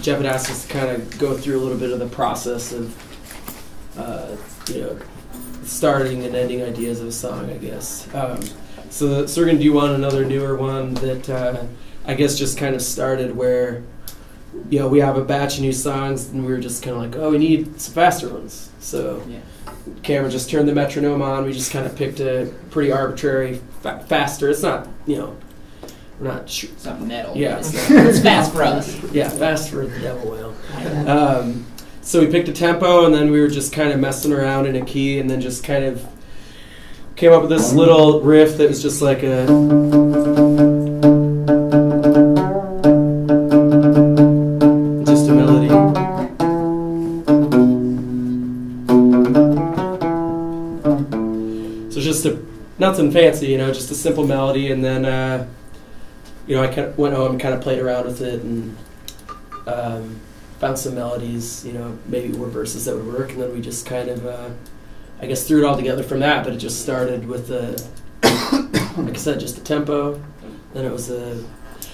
Jeff had asked us to kind of go through a little bit of the process of, you know, starting and ending ideas of a song, I guess. So we're going to do another newer one that I guess just kind of started where, you know, we have a batch of new songs and we were just kind of like, oh, we need some faster ones. So Cameron just turned the metronome on. We just kind of picked a pretty arbitrary faster. It's not, you know, we're not sure. It's not metal. Yeah. It's fast for us. Yeah, fast for the devil whale. So we picked a tempo, and then we were just kind of messing around in a key, and then just kind of came up with this little riff that was just like a... just a melody. So just nothing fancy, you know, just a simple melody, and then, you know, I kind of went home and kind of played around with it, and found some melodies, you know, maybe more verses that would work, and then we just kind of, I guess, threw it all together from that. But it just started with like I said, just a tempo. Then it was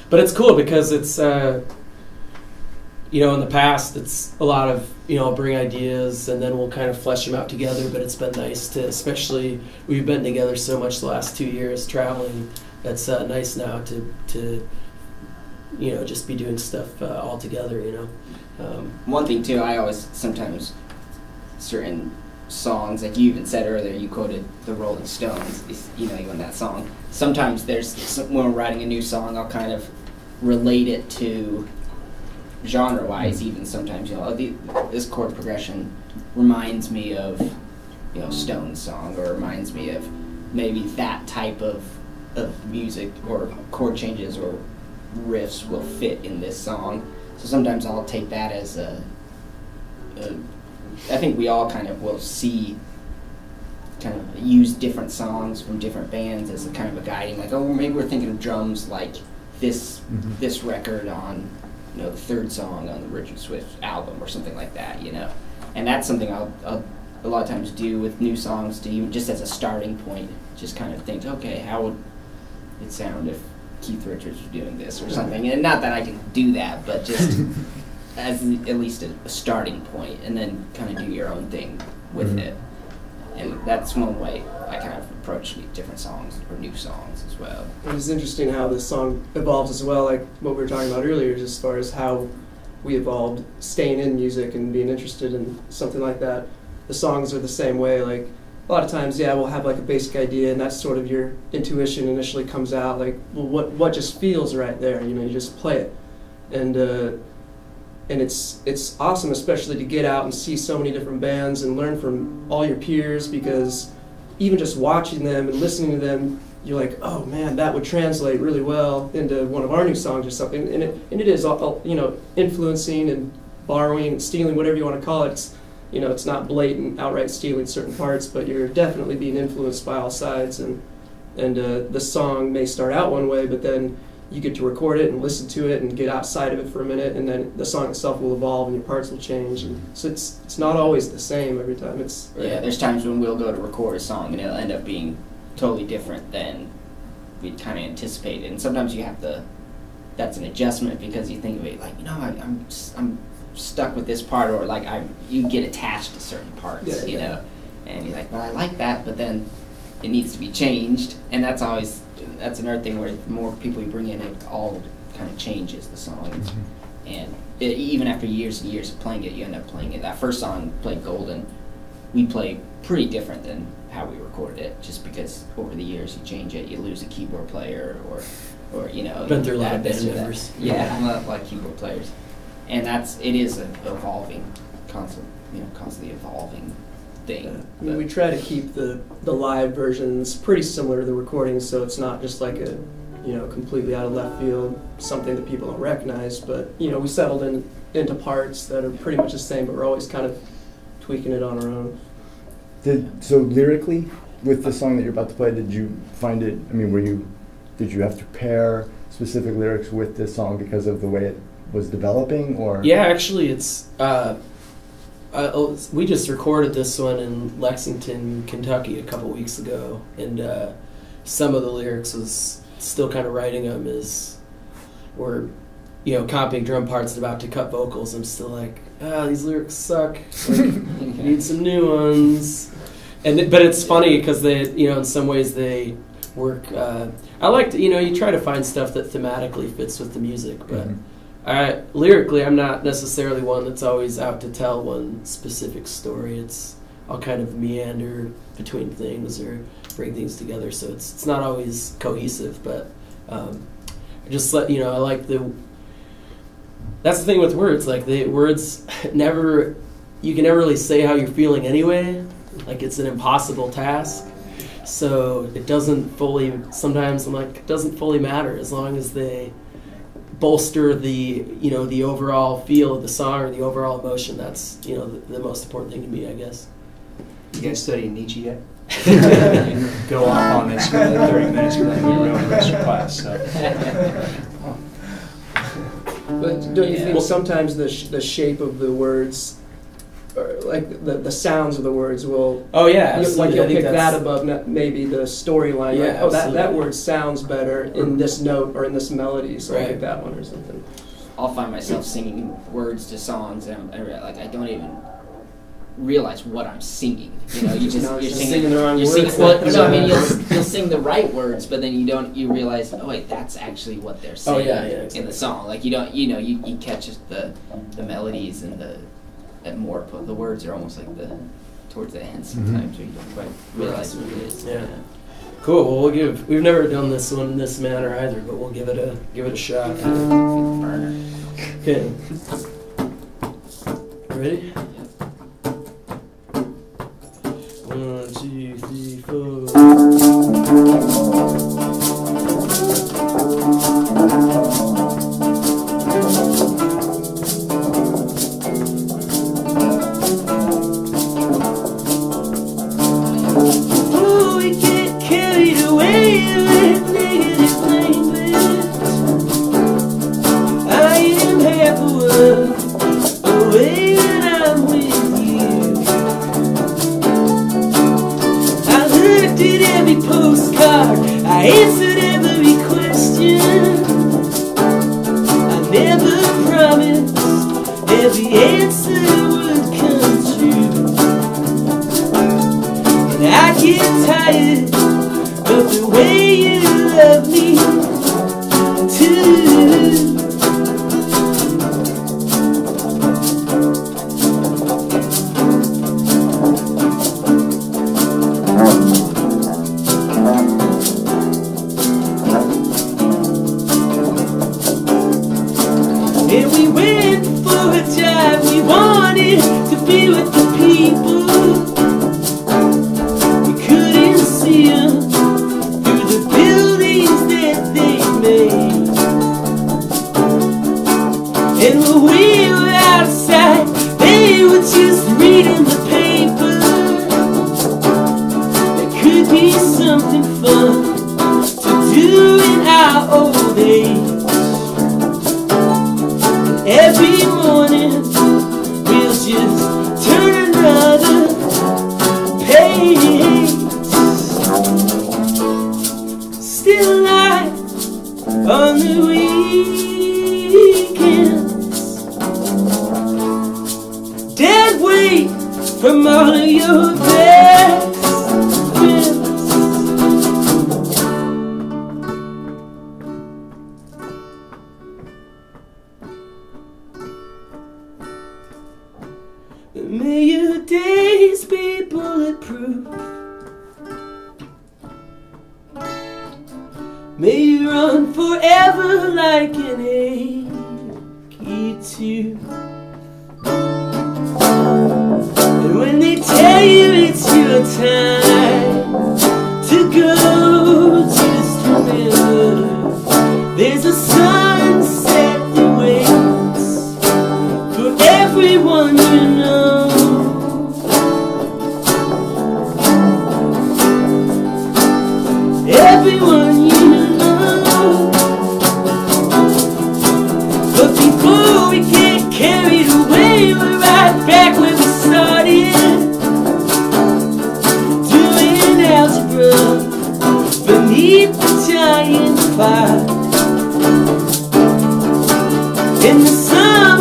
but it's cool because it's, you know, in the past it's a lot of, you know, I'll bring ideas and then we'll kind of flesh them out together. But it's been nice to, especially we've been together so much the last 2 years traveling. It's nice now to you know, just be doing stuff all together, you know. One thing too, I always sometimes certain songs, like you even said earlier, you quoted the Rolling Stones, you know, even that song. Sometimes when we're writing a new song, I'll kind of relate it to genre-wise. Even sometimes, you know, this chord progression reminds me of, you know, Stones song, or reminds me of maybe that type of music, or chord changes or riffs will fit in this song. So sometimes I'll take that as I think we all kind of will kind of use different songs from different bands as a kind of a guiding, like, oh, maybe we're thinking of drums like this this record on, you know, the third song on the Richard Swift album or something like that, you know. And that's something I'll a lot of times do with new songs, to even just as a starting point, just kind of think, okay, how would it sound if Keith Richards was doing this or something? And not that I can do that, but just as at least a starting point, and then kind of do your own thing with it. And that's one way I kind of approach different songs or new songs as well. It's interesting how this song evolves as well, like what we were talking about earlier, as far as how we evolved staying in music and being interested in something like that. The songs are the same way. Like a lot of times, yeah, we'll have like a basic idea, and that's sort of your intuition initially comes out. Like, well, what just feels right there? You know, you just play it, and it's awesome, especially to get out and see so many different bands and learn from all your peers, because even just watching them and listening to them, you're like, oh man, that would translate really well into one of our new songs or something. And it is all, you know, influencing and borrowing and stealing, whatever you want to call it. It's, you know, it's not blatant, outright stealing certain parts, but you're definitely being influenced by all sides. And the song may start out one way, but then you get to record it and listen to it and get outside of it for a minute, and then the song itself will evolve and your parts will change. And so it's not always the same every time. Yeah, there's times when we'll go to record a song and it'll end up being totally different than we kind of anticipated. And sometimes you have to, that's an adjustment, because you think of it like, you know, I'm stuck with this part, or like you get attached to certain parts, you know, and you're like, well, I like that, but then it needs to be changed. And that's another thing where the more people you bring in, it all kind of changes the song. And even after years and years of playing it, you end up playing it. That first song, played Golden, we play pretty different than how we recorded it, just because over the years you change it, you lose a keyboard player, or you know, been through a lot of band members. Yeah, a lot of keyboard players, and it is an evolving, constantly evolving thing. Yeah. I mean, we try to keep the live versions pretty similar to the recordings, so it's not just like a, you know, completely out of left field, something that people don't recognize. But you know, we settled into parts that are pretty much the same, but we're always kind of tweaking it on our own. So lyrically, with the song that you're about to play, did you find it, I mean, did you have to pair specific lyrics with this song because of the way it was developing, or? Yeah, actually it's, we just recorded this one in Lexington, Kentucky a couple weeks ago, and some of the lyrics was still kind of writing them as we're you know, comping drum parts and about to cut vocals, I'm still like, these lyrics suck. Like, I need some new ones. But it's funny because they, you know, in some ways they work. I like to, you know, you try to find stuff that thematically fits with the music, but lyrically, I'm not necessarily one that's always out to tell one specific story. I'll kind of meander between things or bring things together, so it's not always cohesive. But I just let you know, I like that's the thing with words. Like the words you can never really say how you're feeling anyway. Like it's an impossible task. So it doesn't fully, sometimes I'm like, it doesn't fully matter as long as they bolster the, you know, the overall feel of the song or the overall emotion. That's, you know, the most important thing to me, I guess. You guys studying Nietzsche yet? Go off on this for like 30 minutes and then we ruin the rest of your class. So. But don't you think sometimes the shape of the words, or like the sounds of the words will... Oh yeah, absolutely. You'll pick that above maybe the storyline. Yeah, like, that word sounds better in this note or in this melody, so I'll pick that one or something. I'll find myself singing words to songs and I don't even realize what I'm singing. You know, you're singing the wrong words. No, I mean you'll sing the right words, but then you realize, oh wait, that's actually what they're saying exactly. in the song. Like you catch the melodies and the words are almost like towards the end sometimes, where you don't quite realize what it is. Yeah. Cool. Well, we've never done this one in this manner either, but we'll give it a shot. Okay. Ready? 1, 2, 3, 4. I answered every question. I never promised every answer would come true. And I get tired of the way you love me too. And we went for a drive, we wanted to be with the people. We couldn't see them through the buildings that they made. And when we were outside, they were just reading the paper. There could be something fun to do in our old age. Every morning we'll just turn another page. Still alive on the weekends. Dead weight from all of your best friends. May your days be bulletproof. May you run forever like an AE2. And when they tell you it's your time to go, just remember there's a sunset that waits for everyone you know. Everyone you know. But before we get carried away, we're right back where we started, doing algebra beneath the giant fire. in the sun.